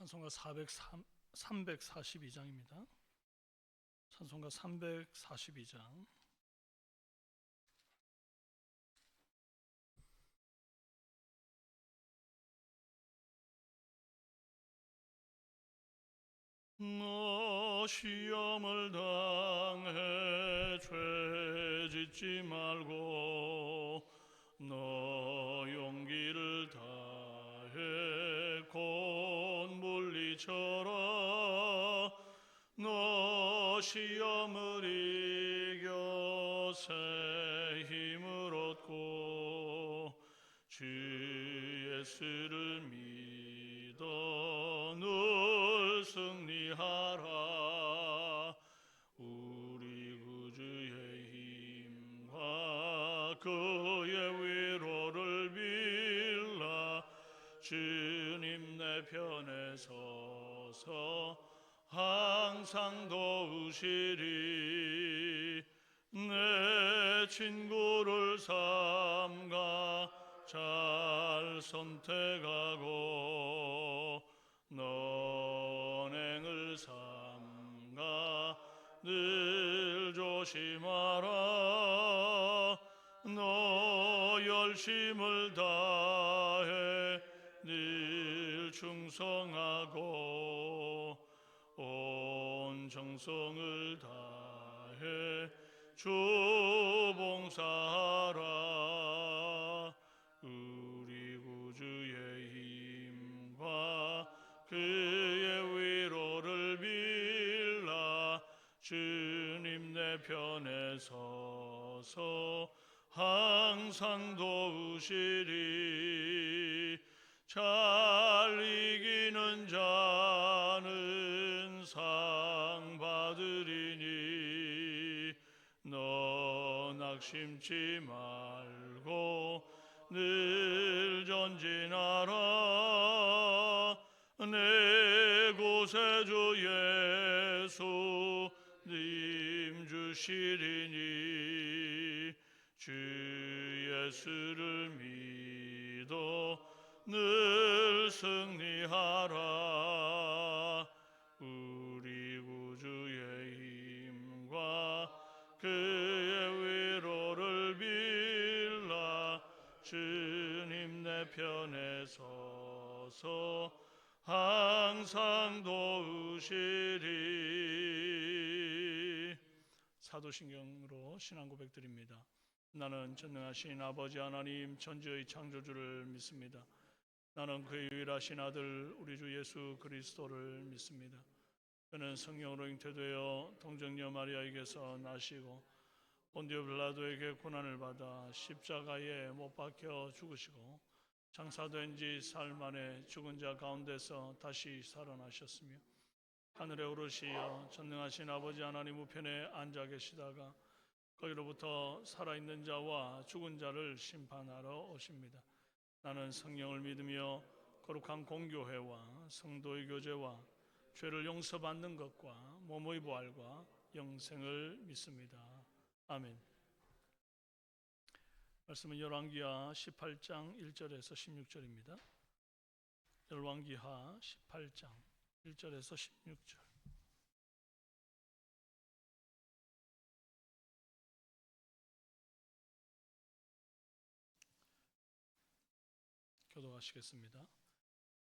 찬송가 342장입니다. 찬송가 342장. 너 시험을 당해 죄 짓지 말고 너 용기를 다해 곧 물리쳐라. 너 시험을 이겨 새 힘을 얻고 주 예수를 믿어 늘 승리하라. 우리 구주의 힘과 그의 위로를 빌라. 주님 내 편에 서서 항상 도우시리. 내 친구를 삼가 잘 선택하고 너행을 삼가 늘 조심하라. 너 열심을 다해 늘 충성하고 온 정성을 다해 주 봉사하라. 우리 구주의 힘과 그의 위로를 빌라. 주님 내 편에 서서 항상 도우시리. 잘 이기는 자는 상 받으리니 너 낙심치 말고 늘 전진하라. 내 구세주 예수님 주시리니 주 예수를 믿어 늘 승리하라. 우리 구주의 힘과 그의 위로를 빌라. 주님 내 편에 서서 항상 도우시리. 사도신경으로 신앙 고백드립니다. 나는 전능하신 아버지 하나님 천지의 창조주를 믿습니다. 나는 그의 유일하신 아들 우리 주 예수 그리스도를 믿습니다. 그는 성령으로 잉태되어 동정녀 마리아에게서 나시고 본디오 빌라도에게 고난을 받아 십자가에 못 박혀 죽으시고 장사된 지 사흘 만에 죽은 자 가운데서 다시 살아나셨으며 하늘에 오르시어 전능하신 아버지 하나님 우편에 앉아 계시다가 거기로부터 살아있는 자와 죽은 자를 심판하러 오십니다. 나는 성령을 믿으며 거룩한 공교회와 성도의 교제와 죄를 용서받는 것과 몸의 부활과 영생을 믿습니다. 아멘. 말씀은 열왕기하 18장 1절에서 16절입니다. 열왕기하 18장 1절에서 16절. 교독하시겠습니다.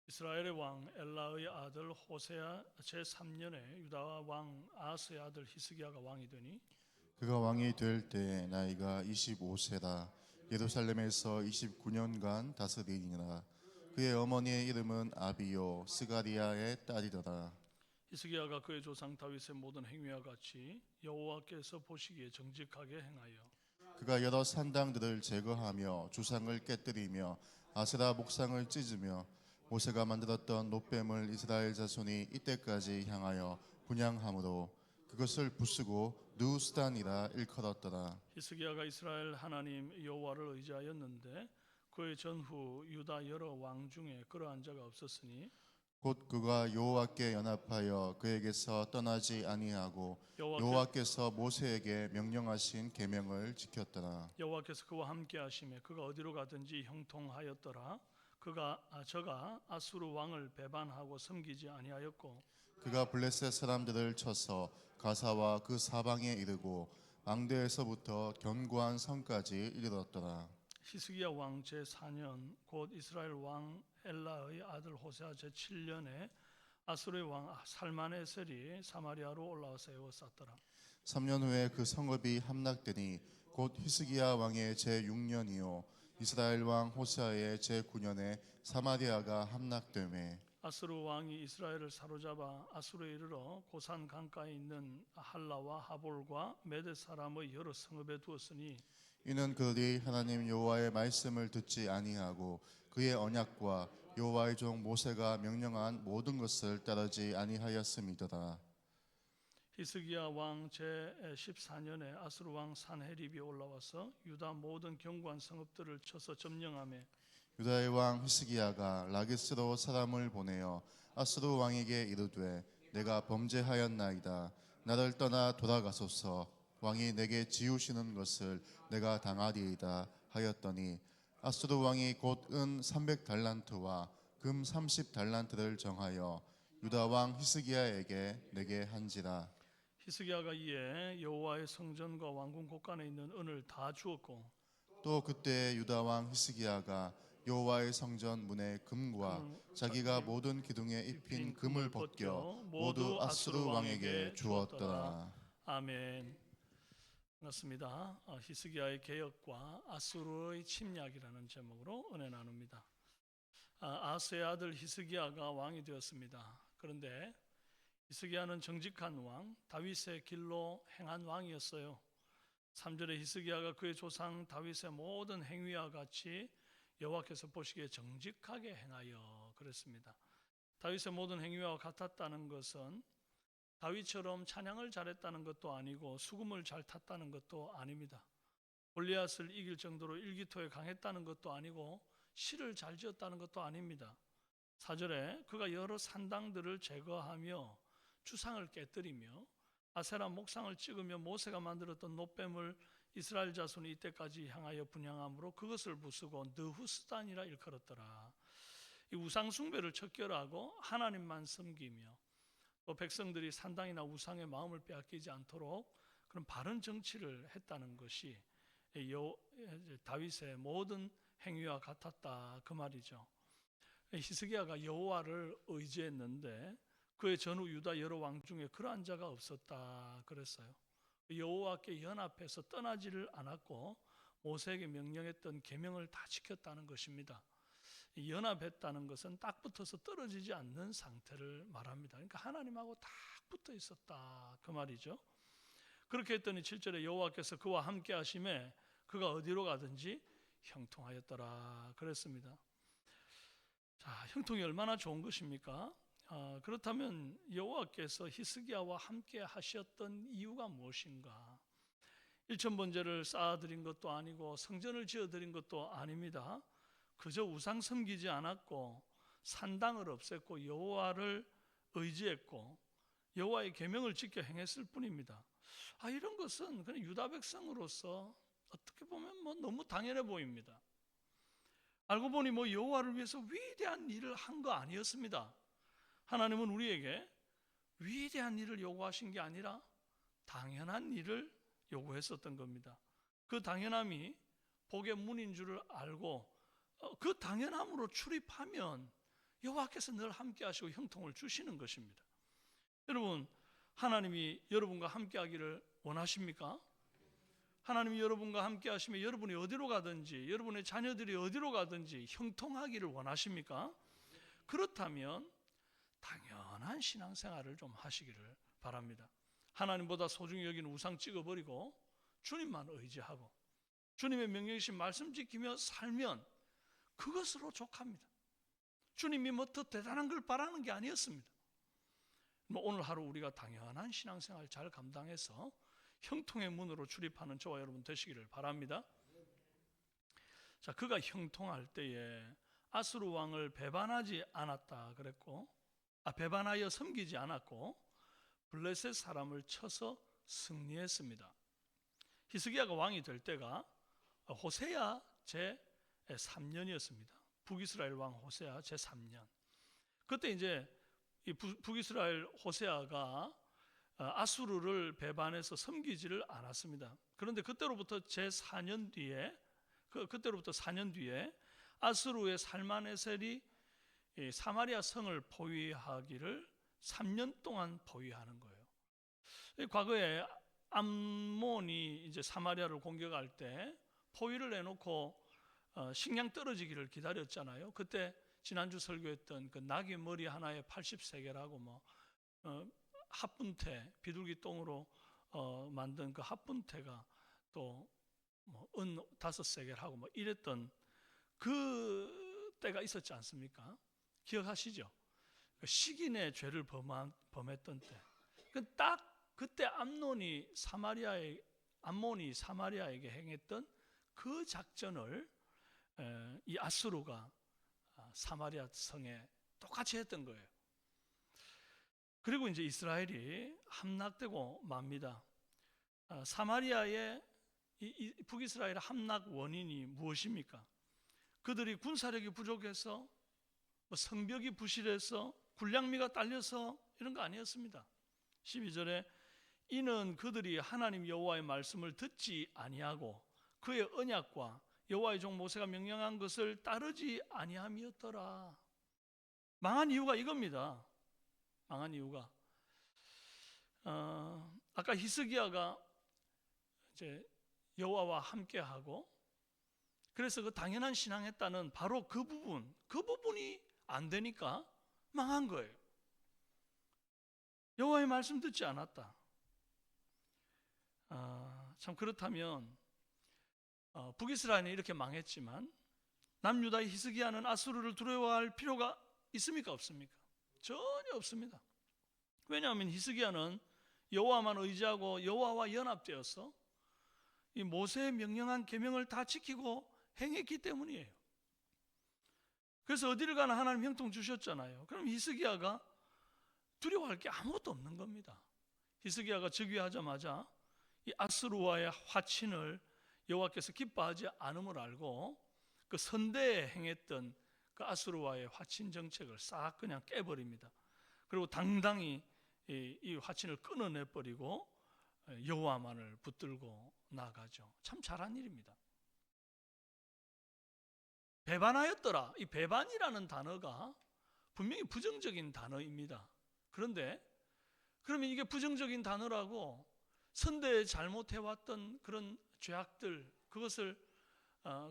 이스라엘의 왕 엘라의 아들 호세아 제3년에 유다와 왕 아하스의 아들 히스기야가 왕이 되니 그가 왕이 될 때 나이가 25세라. 예루살렘에서 29년간 다스리니라. 그의 어머니의 이름은 아비요 스가리아의 딸이더라. 히스기야가 그의 조상 다윗의 모든 행위와 같이 여호와께서 보시기에 정직하게 행하여 그가 여러 산당들을 제거하며 주상을 깨뜨리며 아세라 목상을 찢으며 모세가 만들었던 놋뱀을 이스라엘 자손이 이때까지 향하여 분향함으로 그것을 부수고 누스단이라 일컬었더라. 히스기야가 이스라엘 하나님 여호와를 의지하였는데 그의 전후 유다 여러 왕 중에 그러한 자가 없었으니 곧 그가 여호와께 연합하여 그에게서 떠나지 아니하고 여호와께서 모세에게 명령하신 계명을 지켰더라. 여호와께서 그와 함께 하심에 그가 어디로 가든지 형통하였더라. 저가 아수르 왕을 배반하고 섬기지 아니하였고 그가 블레셋 사람들을 쳐서 가사와 그 사방에 이르고 망대에서부터 견고한 성까지 이르렀더라. 히스기야 왕 제4년 곧 이스라엘 왕 엘라의 아들 호세아 제7년에 아수르의 왕 살마네셀이 사마리아로 올라와서 에워쌌더라. 3년 후에 그 성읍이 함락되니 곧 히스기야 왕의 제6년이요 이스라엘 왕 호세아의 제9년에 사마리아가 함락되매 아수르 왕이 이스라엘을 사로잡아 아수르에 이르러 고산 강가에 있는 할라와 하볼과 메대 사람의 여러 성읍에 두었으니 이는 그들이 하나님 여호와의 말씀을 듣지 아니하고 그의 언약과 여호와의 종 모세가 명령한 모든 것을 따르지 아니하였음이더라. 히스기야 왕 제14년에 아수르 왕 산헤립이 올라와서 유다 모든 견고한 성읍들을 쳐서 점령하며 유다의 왕 히스기야가 라기스로 사람을 보내어 아수르 왕에게 이르되 내가 범죄하였나이다. 나를 떠나 돌아가소서. 왕이 내게 지우시는 것을 내가 당하리이다 하였더니 아수르 왕이 곧 은 300달란트와 금 30달란트를 정하여 유다 왕 히스기야에게 내게 한지라. 히스기야가 이에 여호와의 성전과 왕궁 곳간에 있는 은을 다 주었고 또 그때 유다 왕 히스기야가 여호와의 성전 문의 금과 자기가 모든 기둥에 입힌 금을 벗겨 모두 아수르 왕에게 주었더라. 아멘. 반갑습니다. 히스기야의 개혁과 아수르의 침략이라는 제목으로 은혜 나눕니다. 아스의 아들 히스기야가 왕이 되었습니다. 그런데 히스기야는 정직한 왕, 다윗의 길로 행한 왕이었어요. 3절에 히스기야가 그의 조상 다윗의 모든 행위와 같이 여호와께서 보시기에 정직하게 행하여 그랬습니다. 다윗의 모든 행위와 같았다는 것은 다윗처럼 찬양을 잘했다는 것도 아니고 수금을 잘 탔다는 것도 아닙니다. 골리앗을 이길 정도로 일기토에 강했다는 것도 아니고 시를 잘 지었다는 것도 아닙니다. 4절에 그가 여러 산당들을 제거하며 주상을 깨뜨리며 아세라 목상을 찍으며 모세가 만들었던 놋뱀을 이스라엘 자손이 이때까지 향하여 분향함으로 그것을 부수고 느후스단이라 일컬었더라. 이 우상 숭배를 척결하고 하나님만 섬기며 또 백성들이 산당이나 우상의 마음을 빼앗기지 않도록 그런 바른 정치를 했다는 것이 다윗의 모든 행위와 같았다 그 말이죠. 히스기야가 여호와를 의지했는데 그의 전후 유다 여러 왕 중에 그러한 자가 없었다 그랬어요. 여호와께 연합해서 떠나지를 않았고 모세에게 명령했던 계명을 다 지켰다는 것입니다. 연합했다는 것은 딱 붙어서 떨어지지 않는 상태를 말합니다. 그러니까 하나님하고 딱 붙어 있었다 그 말이죠. 그렇게 했더니 7절에 여호와께서 그와 함께 하심에 그가 어디로 가든지 형통하였더라 그랬습니다. 자, 형통이 얼마나 좋은 것입니까? 그렇다면 여호와께서 히스기야와 함께 하셨던 이유가 무엇인가? 1,000번제를 쌓아드린 것도 아니고 성전을 지어드린 것도 아닙니다. 그저 우상 섬기지 않았고 산당을 없앴고 여호와를 의지했고 여호와의 계명을 지켜 행했을 뿐입니다. 이런 것은 그냥 유다 백성으로서 어떻게 보면 너무 당연해 보입니다. 알고 보니 여호와를 위해서 위대한 일을 한 거 아니었습니다. 하나님은 우리에게 위대한 일을 요구하신 게 아니라 당연한 일을 요구했었던 겁니다. 그 당연함이 복의 문인 줄을 알고 그 당연함으로 출입하면 여호와께서 늘 함께 하시고 형통을 주시는 것입니다. 여러분, 하나님이 여러분과 함께 하기를 원하십니까? 하나님이 여러분과 함께 하시면 여러분이 어디로 가든지 여러분의 자녀들이 어디로 가든지 형통하기를 원하십니까? 그렇다면 당연한 신앙생활을 좀 하시기를 바랍니다. 하나님보다 소중히 여기는 우상 찍어버리고 주님만 의지하고 주님의 명령이신 말씀 지키며 살면 그것으로 족합니다. 주님이 더 대단한 걸 바라는 게 아니었습니다. 오늘 하루 우리가 당연한 신앙생활 잘 감당해서 형통의 문으로 출입하는 저와 여러분 되시기를 바랍니다. 자, 그가 형통할 때에 아수르 왕을 배반하지 않았다 그랬고 배반하여 섬기지 않았고 블레셋 사람을 쳐서 승리했습니다. 히스기야가 왕이 될 때가 호세아 제3년이었습니다. 북이스라엘 왕 호세아 제3년. 그때 이제 이 북이스라엘 호세아가 아수르를 배반해서 섬기지를 않았습니다. 그런데 그때로부터 제4년 뒤에 그때로부터 4년 뒤에 아수르의 살마네셀이 사마리아 성을 포위하기를 3년 동안 포위하는 거예요. 과거에 암몬이 이제 사마리아를 공격할 때 포위를 해놓고 식량 떨어지기를 기다렸잖아요. 그때 지난주 설교했던 그 낙의 머리 하나에 80세겔하고 뭐 합분태, 비둘기 똥으로 만든 그 합분태가 또 뭐 은 5세겔하고 뭐 이랬던 그 때가 있었지 않습니까? 기억하시죠? 식인의 죄를 범했던 때. 딱 그때 암몬이 사마리아에게 행했던 그 작전을 이 아수르가 사마리아 성에 똑같이 했던 거예요. 그리고 이제 이스라엘이 함락되고 맙니다. 사마리아의 이 북이스라엘 함락 원인이 무엇입니까? 그들이 군사력이 부족해서 성벽이 부실해서 군량미가 딸려서 이런 거 아니었습니다. 12절에 이는 그들이 하나님 여호와의 말씀을 듣지 아니하고 그의 언약과 여호와의 종 모세가 명령한 것을 따르지 아니함이었더라. 망한 이유가 이겁니다. 망한 이유가 아까 히스기야가 이제 여호와와 함께하고 그래서 그 당연한 신앙했다는 바로 그 부분이 안 되니까 망한 거예요. 여호와의 말씀 듣지 않았다. 참 그렇다면 북이스라엘은 이렇게 망했지만 남유다의 히스기야는 아수르를 두려워할 필요가 있습니까? 없습니까? 전혀 없습니다. 왜냐하면 히스기야는 여호와만 의지하고 여호와와 연합되어서 이 모세의 명령한 계명을 다 지키고 행했기 때문이에요. 그래서 어디를 가나 하나님 형통 주셨잖아요. 그럼 히스기야가 두려워할 게 아무것도 없는 겁니다. 히스기야가 즉위하자마자 이 아수르와의 화친을 여호와께서 기뻐하지 않음을 알고 그 선대에 행했던 그 아수르와의 화친 정책을 싹 그냥 깨버립니다. 그리고 당당히 이 화친을 끊어내버리고 여호와만을 붙들고 나가죠. 참 잘한 일입니다. 배반하였더라. 이 배반이라는 단어가 분명히 부정적인 단어입니다. 그런데 그러면 이게 부정적인 단어라고 선대에 잘못해왔던 그런 죄악들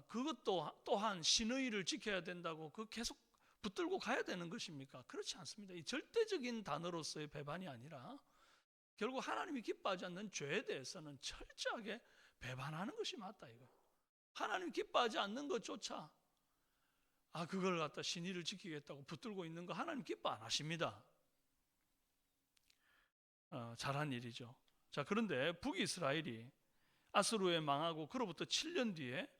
그것도 또한 신의를 지켜야 된다고 그 계속 붙들고 가야 되는 것입니까? 그렇지 않습니다. 이 절대적인 단어로서의 배반이 아니라 결국 하나님이 기뻐하지 않는 죄에 대해서는 철저하게 배반하는 것이 맞다 이거. 하나님 기뻐하지 않는 것조차 그걸 갖다 신의를 지키겠다고 붙들고 있는 거 하나님 기뻐 안 하십니다. 잘한 일이죠. 자, 그런데 북이스라엘이 아수르에 망하고 그로부터 7년 뒤에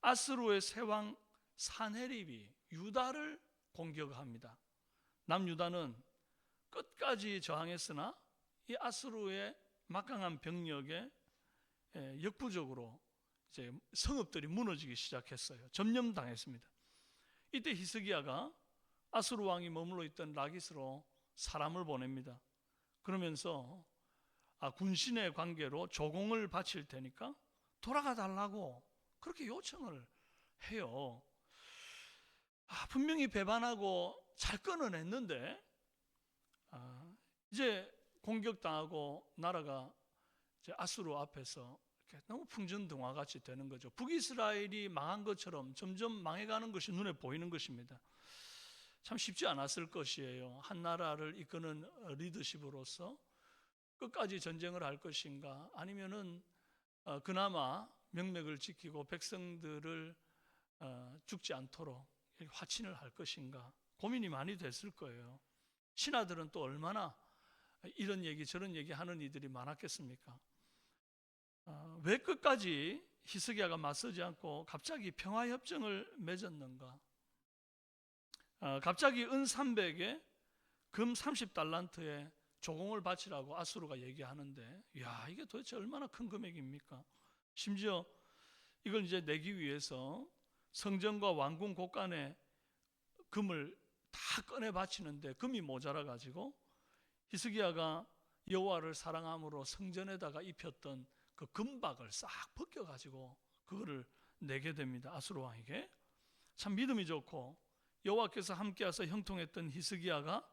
아수르의 세왕 산헤립이 유다를 공격합니다. 남유다는 끝까지 저항했으나 이 아수르의 막강한 병력에 역부족으로 이제 성읍들이 무너지기 시작했어요. 점령당했습니다. 이때 히스기야가 아수르 왕이 머물러 있던 라기스로 사람을 보냅니다. 그러면서 군신의 관계로 조공을 바칠 테니까 돌아가 달라고 그렇게 요청을 해요. 분명히 배반하고 잘 끊어냈는데 이제 공격당하고 나라가 이제 아수르 앞에서 이렇게 너무 풍전등화같이 되는 거죠. 북이스라엘이 망한 것처럼 점점 망해가는 것이 눈에 보이는 것입니다. 참 쉽지 않았을 것이에요. 한 나라를 이끄는 리더십으로서 끝까지 전쟁을 할 것인가, 아니면은 그나마 명맥을 지키고 백성들을 죽지 않도록 화친을 할 것인가 고민이 많이 됐을 거예요. 신하들은 또 얼마나 이런 얘기 저런 얘기 하는 이들이 많았겠습니까? 왜 끝까지 히스기야가 맞서지 않고 갑자기 평화협정을 맺었는가? 갑자기 은 300에 금 30달란트에 조공을 바치라고 아수르가 얘기하는데, 야, 이게 도대체 얼마나 큰 금액입니까? 심지어 이걸 이제 내기 위해서 성전과 왕궁 곳간에 금을 다 꺼내 바치는데 금이 모자라 가지고 히스기야가 여호와를 사랑함으로 성전에다가 입혔던 그 금박을 싹 벗겨 가지고 그거를 내게 됩니다. 아수르 왕에게. 참 믿음이 좋고 여호와께서 함께하사 형통했던 히스기야가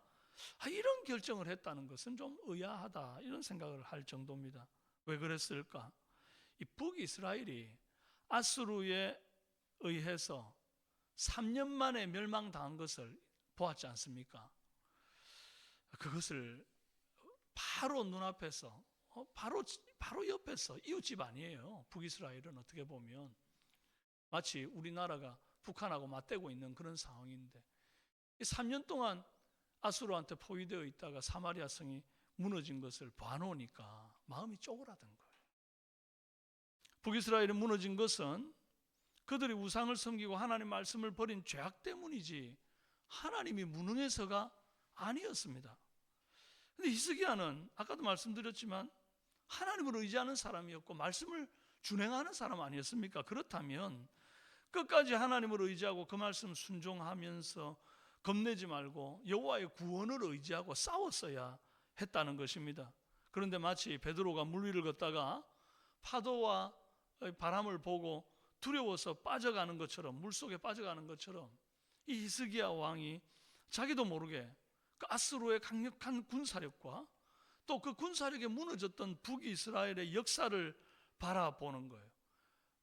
이런 결정을 했다는 것은 좀 의아하다 이런 생각을 할 정도입니다. 왜 그랬을까? 이 북이스라엘이 아수르에 의해서 3년 만에 멸망당한 것을 보았지 않습니까? 그것을 바로 눈앞에서 바로 옆에서 이웃집 아니에요. 북이스라엘은 어떻게 보면 마치 우리나라가 북한하고 맞대고 있는 그런 상황인데 3년 동안 아수르한테 포위되어 있다가 사마리아 성이 무너진 것을 봐놓으니까 마음이 쪼그라든 거예요. 북이스라엘이 무너진 것은 그들이 우상을 섬기고 하나님 말씀을 버린 죄악 때문이지 하나님이 무능해서가 아니었습니다. 근데 히스기야는 아까도 말씀드렸지만 하나님을 의지하는 사람이었고 말씀을 준행하는 사람 아니었습니까? 그렇다면 끝까지 하나님을 의지하고 그 말씀 순종하면서 겁내지 말고 여호와의 구원을 의지하고 싸웠어야 했다는 것입니다. 그런데 마치 베드로가 물 위를 걷다가 파도와 바람을 보고 두려워서 빠져가는 것처럼 물속에 빠져가는 것처럼 이 히스기야 왕이 자기도 모르게 그 아수르의 강력한 군사력과 또 그 군사력에 무너졌던 북이스라엘의 역사를 바라보는 거예요.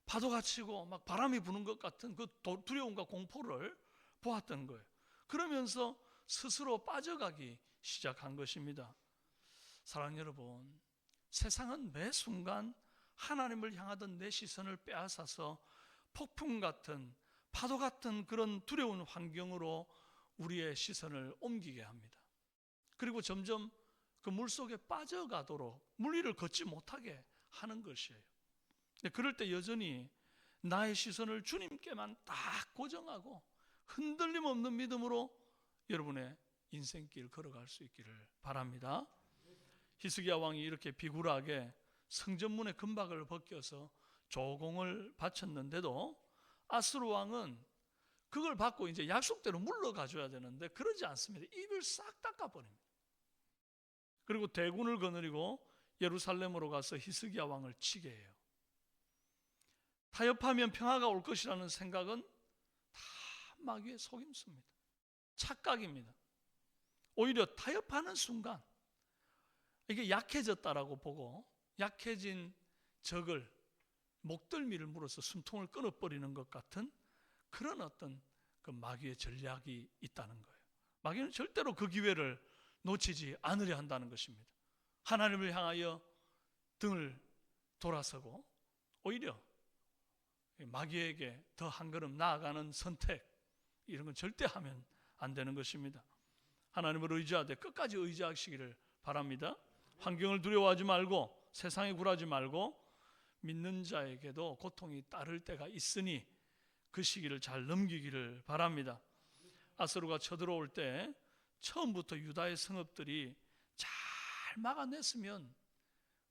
파도가 치고 막 바람이 부는 것 같은 그 두려움과 공포를 보았던 거예요. 그러면서 스스로 빠져가기 시작한 것입니다. 사랑하는 여러분, 세상은 매 순간 하나님을 향하던 내 시선을 빼앗아서 폭풍 같은 파도 같은 그런 두려운 환경으로 우리의 시선을 옮기게 합니다. 그리고 점점 그 물속에 빠져가도록 물 위를 걷지 못하게 하는 것이에요. 그럴 때 여전히 나의 시선을 주님께만 딱 고정하고 흔들림 없는 믿음으로 여러분의 인생길 걸어갈 수 있기를 바랍니다. 히스기야 왕이 이렇게 비굴하게 성전문의 금박을 벗겨서 조공을 바쳤는데도 아수르 왕은 그걸 받고 이제 약속대로 물러가줘야 되는데 그러지 않습니다. 입을 싹 닦아버립니다. 그리고 대군을 거느리고 예루살렘으로 가서 히스기야 왕을 치게 해요. 타협하면 평화가 올 것이라는 생각은 다 마귀의 속임수입니다. 착각입니다. 오히려 타협하는 순간 이게 약해졌다라고 보고 약해진 적을 목덜미를 물어서 숨통을 끊어버리는 것 같은 그런 어떤 그 마귀의 전략이 있다는 거예요. 마귀는 절대로 그 기회를 놓치지 않으려 한다는 것입니다. 하나님을 향하여 등을 돌아서고 오히려 마귀에게 더 한 걸음 나아가는 선택 이런 건 절대 하면 안 되는 것입니다. 하나님을 의지하되 끝까지 의지하시기를 바랍니다. 환경을 두려워하지 말고 세상에 굴하지 말고 믿는 자에게도 고통이 따를 때가 있으니 그 시기를 잘 넘기기를 바랍니다. 아수르가 쳐들어올 때 처음부터 유다의 성읍들이 잘 막아냈으면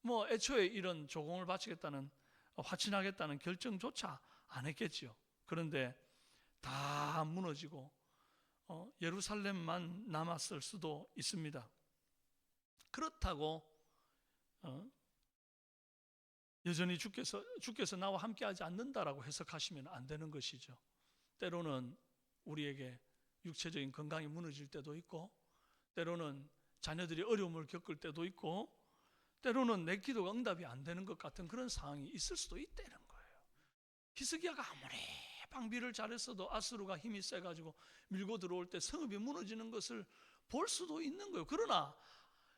뭐 애초에 이런 조공을 바치겠다는 화친하겠다는 결정조차 안 했겠지요. 그런데 다 무너지고 예루살렘만 남았을 수도 있습니다. 그렇다고 여전히 주께서 나와 함께하지 않는다라고 해석하시면 안 되는 것이죠. 때로는 우리에게 육체적인 건강이 무너질 때도 있고 때로는 자녀들이 어려움을 겪을 때도 있고 때로는 내 기도가 응답이 안 되는 것 같은 그런 상황이 있을 수도 있다는 거예요. 히스기야가 아무리 방비를 잘했어도 아수르가 힘이 세가지고 밀고 들어올 때 성읍이 무너지는 것을 볼 수도 있는 거예요. 그러나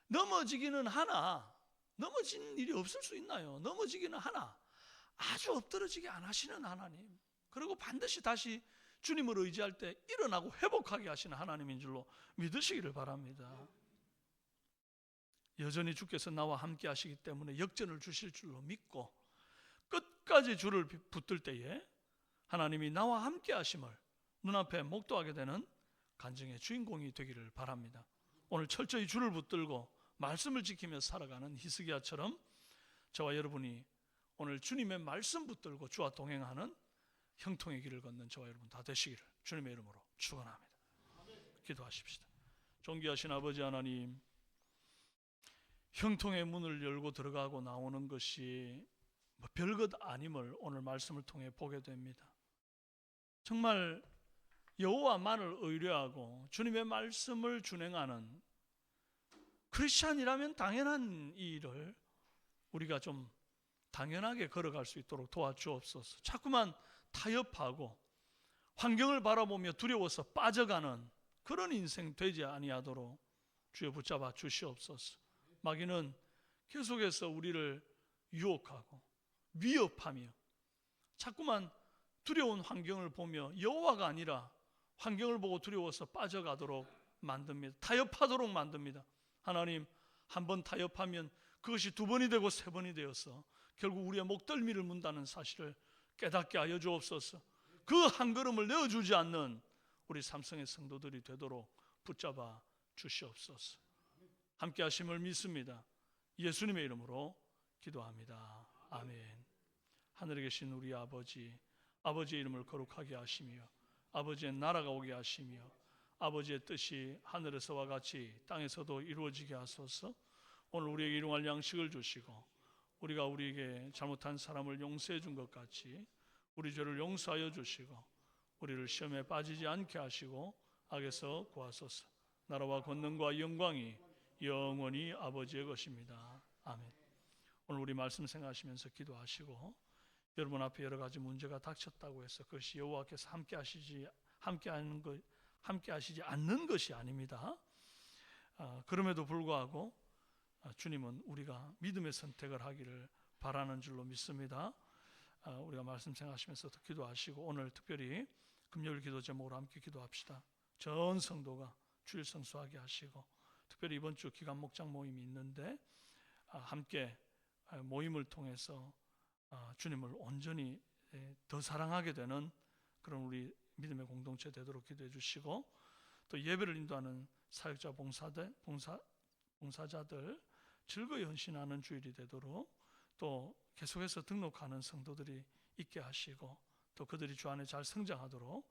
넘어지기는 하나 넘어지는 일이 없을 수 있나요? 넘어지기는 하나 아주 엎드러지게 안 하시는 하나님, 그리고 반드시 다시 주님을 의지할 때 일어나고 회복하게 하시는 하나님인 줄로 믿으시기를 바랍니다. 여전히 주께서 나와 함께 하시기 때문에 역전을 주실 줄로 믿고 끝까지 주를 붙들 때에 하나님이 나와 함께 하심을 눈앞에 목도하게 되는 간증의 주인공이 되기를 바랍니다. 오늘 철저히 주를 붙들고 말씀을 지키며 살아가는 히스기야처럼 저와 여러분이 오늘 주님의 말씀 붙들고 주와 동행하는 형통의 길을 걷는 저와 여러분 다 되시기를 주님의 이름으로 축원합니다. 기도하십시다. 존귀하신 아버지 하나님, 형통의 문을 열고 들어가고 나오는 것이 별것 아님을 오늘 말씀을 통해 보게 됩니다. 정말 여호와만을 의뢰하고 주님의 말씀을 준행하는 크리스찬이라면 당연한 이 일을 우리가 좀 당연하게 걸어갈 수 있도록 도와주옵소서. 자꾸만 타협하고 환경을 바라보며 두려워서 빠져가는 그런 인생 되지 아니하도록 주여 붙잡아 주시옵소서. 마귀는 계속해서 우리를 유혹하고 위협하며 자꾸만 두려운 환경을 보며 여호와가 아니라 환경을 보고 두려워서 빠져가도록 만듭니다. 타협하도록 만듭니다. 하나님, 한 번 타협하면 그것이 두 번이 되고 세 번이 되어서 결국 우리의 목덜미를 문다는 사실을 깨닫게 하여 주옵소서. 그 한 걸음을 내어주지 않는 우리 삼성의 성도들이 되도록 붙잡아 주시옵소서. 함께 하심을 믿습니다. 예수님의 이름으로 기도합니다. 아멘. 하늘에 계신 우리 아버지, 아버지의 이름을 거룩하게 하시며 아버지의 나라가 오게 하시며 아버지의 뜻이 하늘에서와 같이 땅에서도 이루어지게 하소서. 오늘 우리에게 일용할 양식을 주시고 우리가 우리에게 잘못한 사람을 용서해 준 것 같이 우리 죄를 용서하여 주시고 우리를 시험에 빠지지 않게 하시고 악에서 구하소서. 나라와 권능과 영광이 영원히 아버지의 것입니다. 아멘. 오늘 우리 말씀 생각하시면서 기도하시고 여러분 앞에 여러 가지 문제가 닥쳤다고 해서 그것이 여호와께서 함께 하시지 않는 것이 아닙니다. 그럼에도 불구하고 주님은 우리가 믿음의 선택을 하기를 바라는 줄로 믿습니다. 우리가 말씀 생각하시면서 기도하시고 오늘 특별히 금요일 기도 제목으로 함께 기도합시다. 전 성도가 주일 성수하게 하시고 특별히 이번 주 기간 목장 모임이 있는데 함께 모임을 통해서 주님을 온전히 더 사랑하게 되는 그런 우리 믿음의 공동체 되도록 기도해 주시고 또 예배를 인도하는 사역자 봉사자들 즐거이 헌신하는 주일이 되도록 또 계속해서 등록하는 성도들이 있게 하시고 또 그들이 주 안에 잘 성장하도록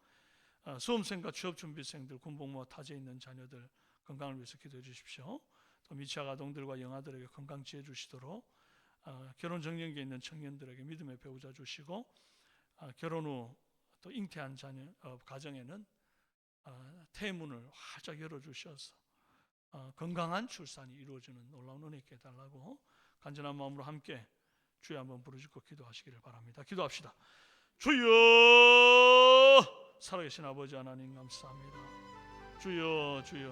수험생과 취업준비생들, 군복무와 타지에 있는 자녀들 건강을 위해서 기도해 주십시오. 또 미취학 아동들과 영아들에게 건강 지혜 주시도록 결혼 정년기에 있는 청년들에게 믿음의 배우자 주시고 결혼 후 또 잉태한 자녀 가정에는 태문을 활짝 열어주셔서 건강한 출산이 이루어지는 놀라운 은혜 있게 해달라고 간절한 마음으로 함께 주여 한번 부르짖고 기도하시기를 바랍니다. 기도합시다. 주여, 살아계신 아버지 하나님 감사합니다. 주여, 주여.